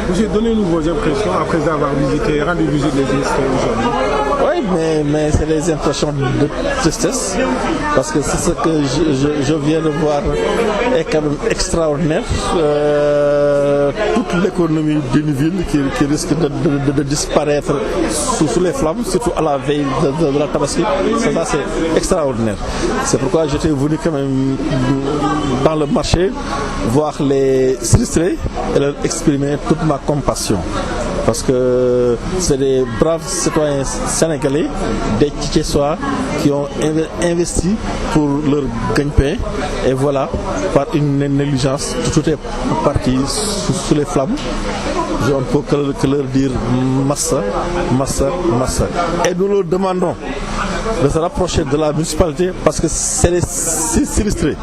Monsieur, donnez-nous vos impressions après avoir rendu visite les sinistrés aujourd'hui. Oui, mais c'est des impressions de tristesse, parce que c'est ce que je viens de voir est quand même extraordinaire. Toute l'économie d'une ville qui risque de disparaître sous les flammes, surtout à la veille de la Tabaski, ça c'est extraordinaire. C'est pourquoi j'étais venu quand même dans le marché voir les sinistrés et leur exprimer toute ma compassion. Parce que c'est des braves citoyens sénégalais, des Tchétchèsois qui ont investi pour leur gagne-pain. Et voilà, par une négligence, tout est parti sous les flammes. Je ne peux que leur dire massa, massa, massa. Et nous leur demandons de se rapprocher de la municipalité, parce que c'est les sinistrés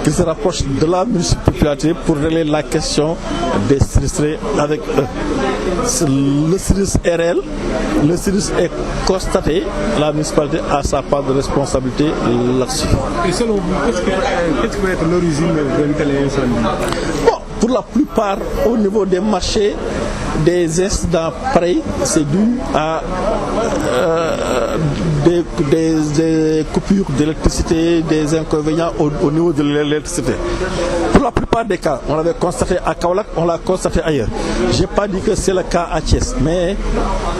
qui se rapprochent de la municipalité pour régler la question des sinistrés avec eux. Le sinistre est réel, le sinistre est constaté, la municipalité a sa part de responsabilité là-dessus. Et selon vous, qu'est-ce qui peut être l'origine d'un tel incendie? Bon, pour la plupart, au niveau des marchés, des incidents pareils, c'est dû à des coupures d'électricité, des inconvénients au niveau de l'électricité. Pour la plupart des cas, on l'avait constaté à Kaolack, on l'a constaté ailleurs. Je n'ai pas dit que c'est le cas à Thiès, mais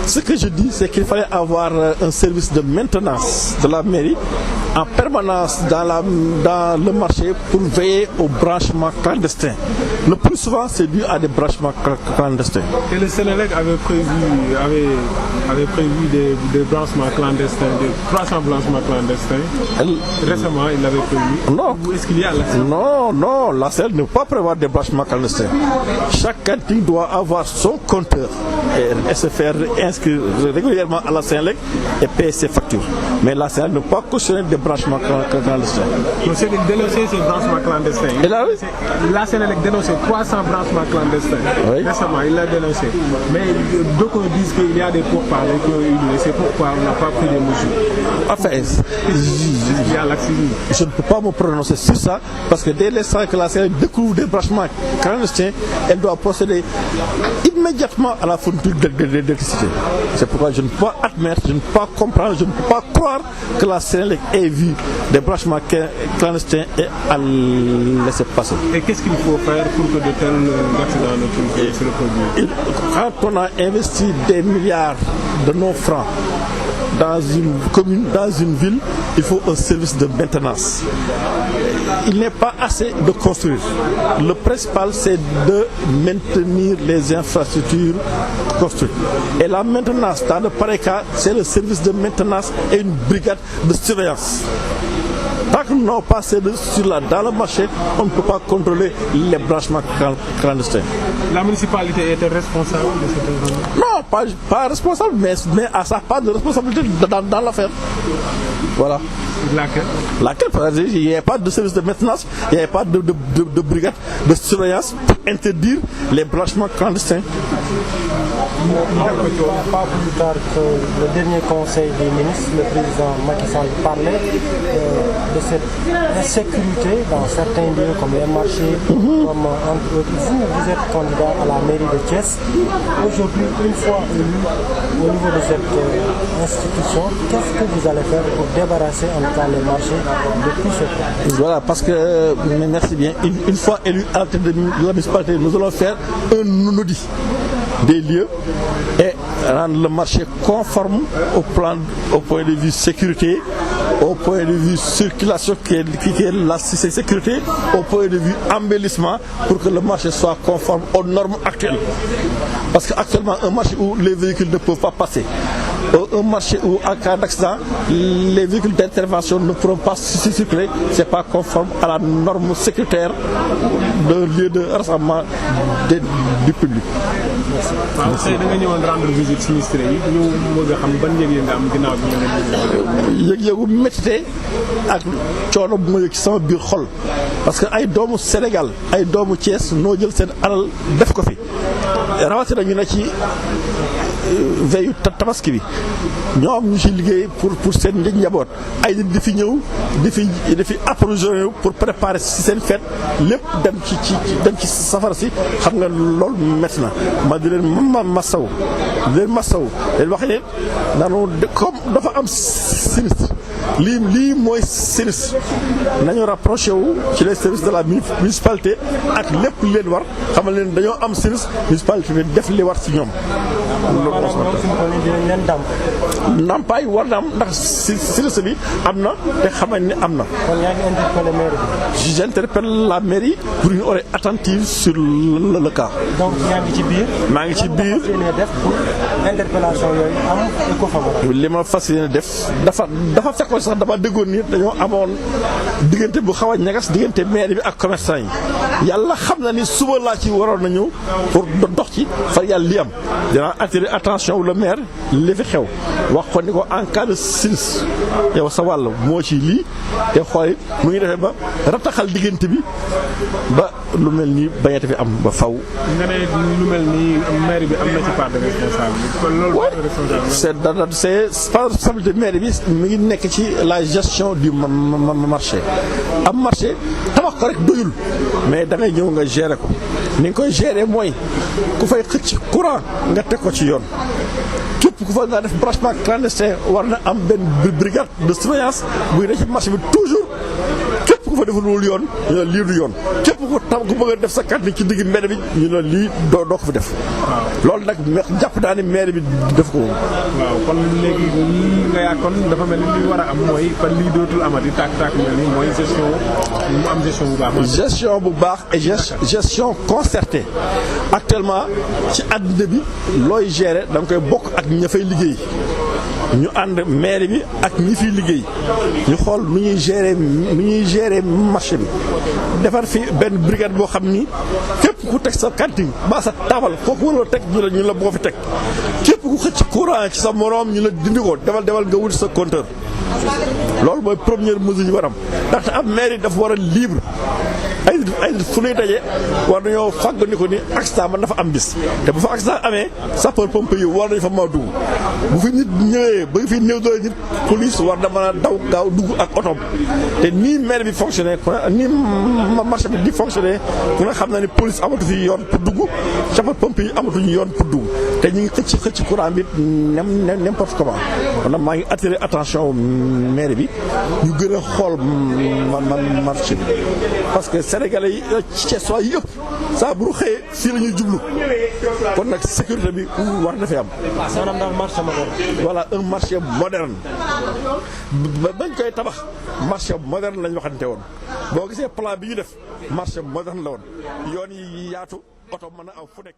ce que je dis, c'est qu'il fallait avoir un service de maintenance de la mairie en permanence dans le marché pour veiller au branchement clandestin. Le plus souvent, c'est dû à des branchements clandestins. Et le Sénélec avait prévu des branchements clandestins, des 300 branchements clandestins. Récemment, il l'avait prévu. Non. Est-ce qu'il y a la Non, la Sénélec ne peut pas prévoir des branchements clandestins. Chaque cantine doit avoir son compteur et se faire inscrire régulièrement à la Sénélec et payer ses factures. Mais la Sénélec ne peut pas cautionner des branchements clandestins. Donc c'est dénoncer ces branchements clandestins. Et là, la Sénélec dénonçait 300 branchements clandestins. Oui. Récemment, il l'a dénoncé. Mais d'autres disent qu'il y a des pourparlers qui ont eu lieu. C'est pourquoi on n'a pas pris des mesures. Enfin, Il y a l'accident. je ne peux pas me prononcer sur ça, parce que dès l'instant que la Sénélec découvre des branchements clandestins, elle doit procéder immédiatement à la fourniture d'électricité. C'est pourquoi je ne peux pas admettre, je ne peux pas comprendre, je ne peux pas croire que la Sénélec ait vu des branchements clandestins et à laisser passer. Et qu'est-ce qu'il faut faire pour que de tels accidents ne puissent se reproduire? Quand on a investi des milliards de nos francs dans une commune, dans une ville, il faut un service de maintenance. Il n'est pas assez de construire. Le principal, c'est de maintenir les infrastructures construites. Et la maintenance, dans de pareils cas, c'est le service de maintenance et une brigade de surveillance. Tant que nous n'avons pas ces là dans le marché, on ne peut pas contrôler les branchements clandestins. La municipalité était responsable de cet événement? Non, pas responsable, mais à sa part de responsabilité dans l'affaire. Voilà. Laquelle, par exemple, il n'y avait pas de service de maintenance, il n'y avait pas de brigade de surveillance pour interdire les branchements clandestins. Pas plus tard que le dernier conseil des ministres, le président Macky Sall parlait de cette insécurité dans certains lieux comme les marchés, comme entre autres. Vous êtes candidat à la mairie de Thiès. Aujourd'hui, une fois élu au niveau de cette institution, qu'est-ce que vous allez faire pour débarrasser en tout cas les marchés de tout ce problème? Voilà, parce que, merci bien, une fois élu à la tête de la municipalité, nous allons faire un audit des lieux et rendre le marché conforme au point de vue sécurité, au point de vue circulation qui est la sécurité, au point de vue embellissement, pour que le marché soit conforme aux normes actuelles. Parce qu'actuellement, un marché où les véhicules ne peuvent pas passer, un marché où en cas d'accident, les véhicules d'intervention ne pourront pas circuler, ce n'est pas conforme à la norme sécuritaire d'un lieu de rassemblement du public. Merci. Da nga ñëwoon rendre visite sinistré yi ñu bëgg a xam ban yëg-yëg nga am ginnaaw bi nga yëg-yëgu méttite ak coono bu ma yëg ci sama biir xol, parce que ay doomu Sénégal ay doomu Thiès noo jël seen alal def ko fi rawatina ñu ne ci veillu tabaski bi ñoom ñu ci liggéey pour seen njaboot ay nit di fi ñëw di fi approvisionné pour préparer ci seen fête lépp dem ci safara si xam nga loolu métti na ma di leen masaw leen wax ne nanu comme dafa am sinistre lii mooy sinistre nañu rapproché wu ci les services de la municipalité ak lépp li leen war xamal leen dañoo am sinistre municipalité bi def li war ci ñoom. ndàmpaay war na am ndax sinistre bi am na te xamal ne am na. kon yaa ngi interpellé mairie bi. J'interpelle la mairie pour une oreille attentive sur le cas. donc yaa ngi ci biir. maa ngi ci biir def pour interpellation yooyu am écho favorable. li ma fas yéene def dafa fekkoon sax dama déggoon ni dañoo amoon diggante bu xaw a ñagas diggante maire bi ak commerçant yi yàlla xam na ni suba laa ci waroon na ñëw pour dox ci far yàlla li am dinaa attirer attention le maire li fi xew wax ko ni ko en cas de sinistre yow sa wàll moo ci lii te xool mu ngi defee ba rataxal diggante bi ba lu mel ni bañete fi am ba faw. nga ne lu mel ni maire bi am na ci part de responsabilité kon loolu. c'est pas responsabilité maire bi mi ngi nekk ci la gestion du marché am marché tabax ko rek doyul mais da ngay ñëw nga gérer ko ni nga koy gérer mooy ku fay xëcc courant nga teg ko ci yoon képp ku fa nga def branchement clandestin war na am benn brigade de surveillance buy ne ci marché bi toujours képp ku fa deful yoon ñu ne lii du yoon képp ku bëgg a def sa carte ci digg mbedd bi ñu ne lii doo ko fi def. loolu nag jàpp naa ne maire bi def ko. waaw kon léegi lii nga yaa kon dafa mel ni li war a am mooy kon lii dootul amati tàkk mel ni mooy gestion mu am gestion bu baax. gestion bu baax et gestion concertée actuellement ci àddina bi looy gérer da nga koy bokk ak ña fay liggéey. ñu ànd maire bi ak ñi fiy liggéey ñu xool nu ñuy gérer marché bi defar fi benn brigade boo xam ni képp ku teg sa cantine ba sa taabal kooku wala teg ñu la boo fi teg képp ku xëcc courant ci sa moroom ñu la dindi ko demal nga wuti sa compteur loolu mooy première mesure yi war am ndaxte am maire yi dafa war a libre ay fu ñuy daje war nañoo fàgg ni ko ni accident man dafa am bis te bu fa accident amee sapeur pompier yi war nañu fa mën a dugg bu fi nit ñëwee ba fi néew doole nit police war na mën a daw gaaw dugg ak otom te nii maire bi fonctionné nii marché bi di fonctionné ku nga xam na ni police amatu fi yoon pour dugg sapeur pompier yi amatuñu yoon pour dugg te ñu ngi xëcc courant bi n'importe comment kon nag maa ngi attirer attention maire bi ñu gën a xool marché bi parce que sénégalais yi ci soi yëpp saa bu xëyee fii la ñuy jublu kon nag sécurité bi war na fi am. maanaam daal marché moderne. voilà un marché moderne bañ koy tabax marché moderne lañ waxante woon boo gisee plan bi ñu def marché moderne la woon yoon yi yaatu oto mën a aw fu nekk.